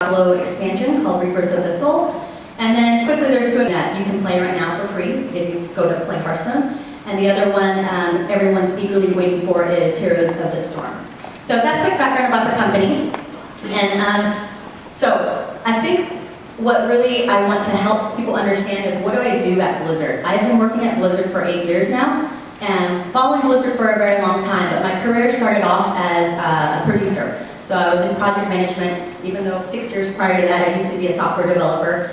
Diablo expansion called Reapers of the Soul. And then quickly there's two that you can play right now for free if you go to play Hearthstone. And the other one everyone's eagerly waiting for is Heroes of the Storm. So that's quick background about the company. And so I think what really I want to help people understand is what do I do at Blizzard? I've been working at Blizzard for 8 years now and following Blizzard for a very long time, but my career started off as a producer. So I was in project management, even though 6 years prior to that I used to be a software developer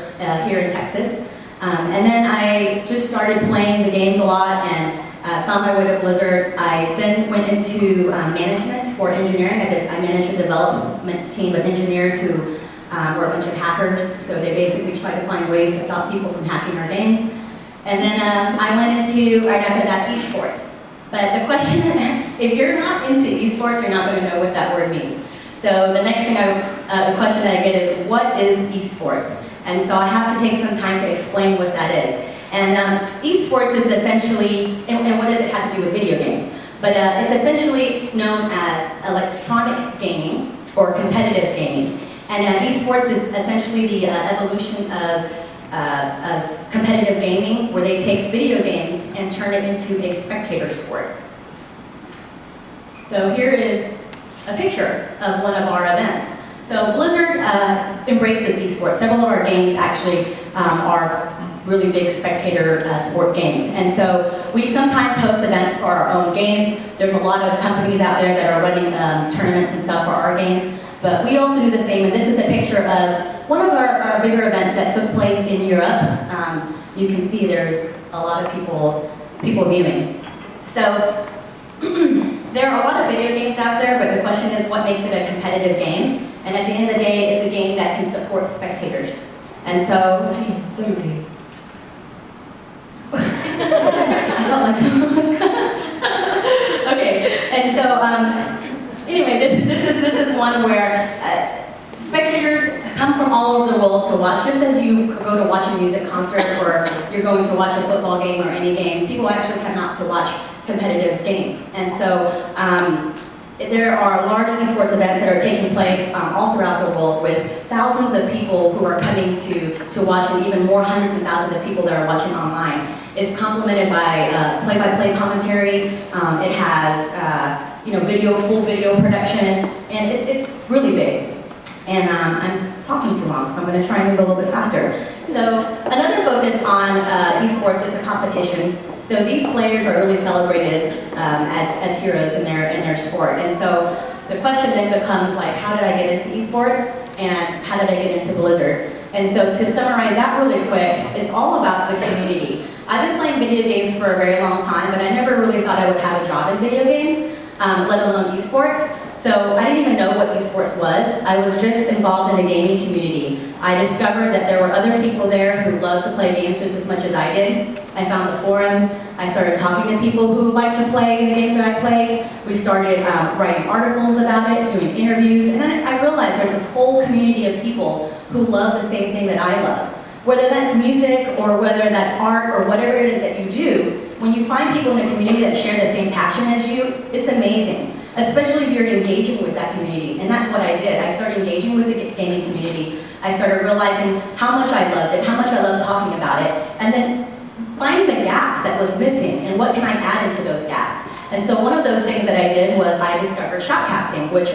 here in Texas. And then I just started playing the games a lot and found my way to Blizzard. I then went into management for engineering. I managed a development team of engineers who were a bunch of hackers. So they basically tried to find ways to stop people from hacking our games. And then I went into, right after that, eSports. But the question, if you're not into eSports, you're not going to know what that word means. So the next thing the question that I get is, what is eSports? And so I have to take some time to explain what that is. And eSports is essentially, and what does it have to do with video games? But it's essentially known as electronic gaming or competitive gaming. And eSports is essentially the evolution of competitive gaming where they take video games and turn it into a spectator sport. So here is a picture of one of our events. So Blizzard embraces esports. Several of our games actually are really big spectator sport games. And so we sometimes host events for our own games. There's a lot of companies out there that are running tournaments and stuff for our games. But we also do the same, and this is a picture of one of our bigger events that took place in Europe. You can see there's a lot of people viewing. So there are a lot of video games out there, but the question is what makes it a competitive game? And at the end of the day, it's a game that can support spectators. And so... 17. I felt like someone. Okay, and so anyway, this is one where spectators come from all over the world to watch. Just as you go to watch a music concert or you're going to watch a football game or any game, people actually come out to watch competitive games. And so there are large esports events that are taking place all throughout the world with thousands of people who are coming to watch, and even more hundreds and thousands of people that are watching online. It's complemented by play-by-play commentary. It has full video production, and it's really big. And I'm talking too long, so I'm going to try and move a little bit faster. So another focus on esports is the competition. So these players are really celebrated as heroes in their sport. And so the question then becomes like, how did I get into esports? And how did I get into Blizzard? And so to summarize that really quick, it's all about the community. I've been playing video games for a very long time, but I never really thought I would have a job in video games, let alone esports. So I didn't even know what esports was. I was just involved in the gaming community. I discovered that there were other people there who loved to play games just as much as I did. I found the forums. I started talking to people who liked to play the games that I play. We started writing articles about it, doing interviews, and then I realized there's this whole community of people who love the same thing that I love. Whether that's music or whether that's art or whatever it is that you do, when you find people in the community that share the same passion as you, it's amazing. Especially if you're engaging with that community, and that's what I did. I started engaging with the gaming community. I started realizing how much I loved it, how much I loved talking about it, and then finding the gaps that was missing and what can I add into those gaps. And so one of those things that I did was I discovered shoutcasting, which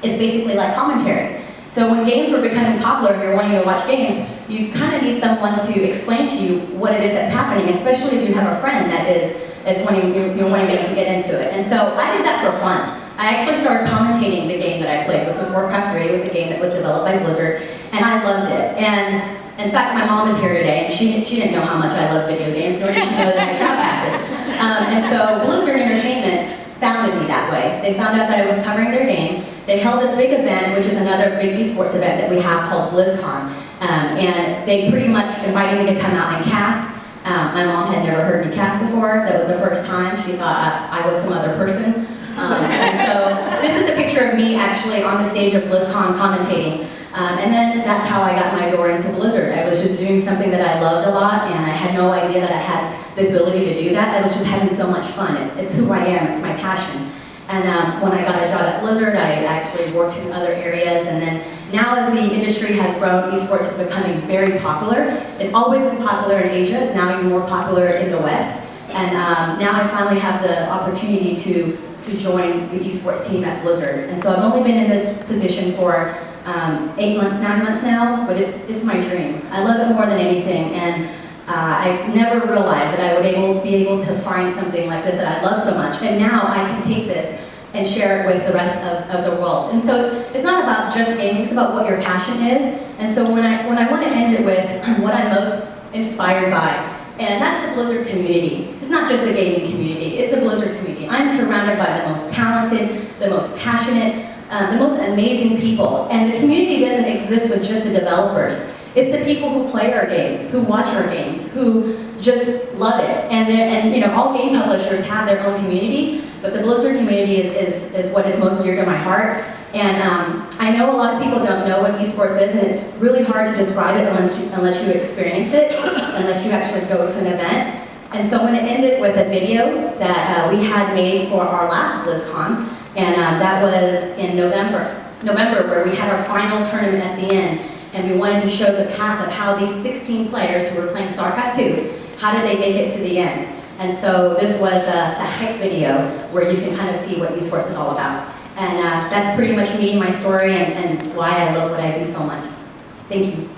is basically like commentary. So when games were becoming popular and you're wanting to watch games, you kind of need someone to explain to you what it is that's happening, especially if you have a friend that is wanting to get into it. And so I did that for fun. I actually started commentating the game that I played, which was Warcraft 3. It was a game that was developed by Blizzard, and I loved it. And in fact, my mom is here today, and she didn't know how much I love video games, nor did she know that I shoutcasted. And so Blizzard Entertainment founded me that way. They found out that I was covering their game. They held this big event, which is another big esports event that we have called BlizzCon. And they pretty much invited me to come out and cast. My mom had never heard me cast before. That was the first time. She thought I was some other person. And so this is a picture of me actually on the stage of BlizzCon commentating. And then that's how I got my door into Blizzard. I was just doing something that I loved a lot, and I had no idea that I had the ability to do that. I was just having so much fun. It's who I am, it's my passion. And when I got a job at Blizzard, I actually worked in other areas, and then now as the industry has grown, esports is becoming very popular. It's always been popular in Asia, it's now even more popular in the West. And now I finally have the opportunity to join the esports team at Blizzard. And so I've only been in this position for 8 months, 9 months now, but it's my dream. I love it more than anything, and I never realized that I would be able to find something like this that I love so much. And now I can take this and share it with the rest of the world. And so it's not about just gaming, it's about what your passion is. And so when I want to end it with what I'm most inspired by, and that's the Blizzard community. It's not just the gaming community, it's a Blizzard community. I'm surrounded by the most talented, the most passionate, the most amazing people. And the community doesn't exist with just the developers. It's the people who play our games, who watch our games, who just love it. And you know, all game publishers have their own community, but the Blizzard community is what is most dear to my heart. And I know a lot of people don't know what esports is, and it's really hard to describe it unless you experience it, unless you actually go to an event. And so when it ended with a video that we had made for our last BlizzCon, and that was in November, where we had our final tournament at the end, and we wanted to show the path of how these 16 players who were playing StarCraft 2, how did they make it to the end? And so this was a hype video where you can kind of see what esports is all about. And that's pretty much me, my story, and why I love what I do so much. Thank you.